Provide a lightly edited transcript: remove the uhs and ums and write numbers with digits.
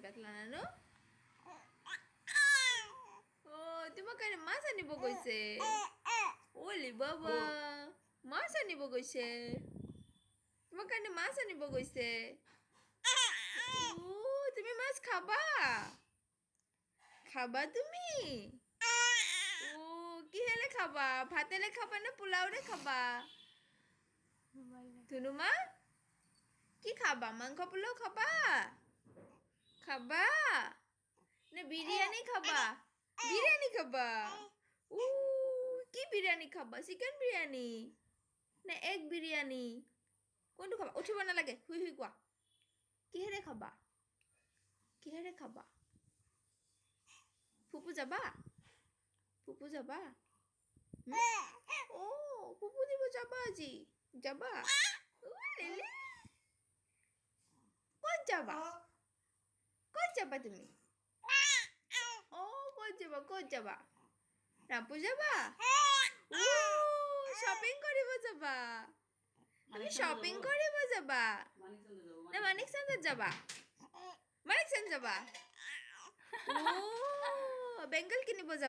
পেটলা নানু তোমাক কাৰণে মাছ আনিব গৈছে অলি বাবা মাছ আনিব গৈছে তোমাক কাৰণে মাছ আনিব গৈছে তুমি মাছ খাবা খাবা তুমি কিহেৰে খাবা ভাতেৰে খাবা নে পোলাওৰে খাবা ধুনুমা কি খাবা মাংস পোলাও খাবা খাবা নে বিৰিয়ানী খাবা বিৰিয়ানী খাবা কি বিৰিয়ানী খাবা চিকেন বিৰিয়ানী নে এগ বিৰিয়ানী কোনটো খাবা উঠিব নালাগে শুই শুই কোৱা কিহেৰে খাবা ফুপু যাবা ফুপু যাবা ফুপু দিব যাবা আজি যাবা ক'ত যাবা তুমি ক'ত যাবা ৰামপুৰ যাবা শ্বপিং কৰিব যাবা তুমি শ্বপিং কৰিব যাবা নে মানিক চান্দত যাবা বেংগল কিনিব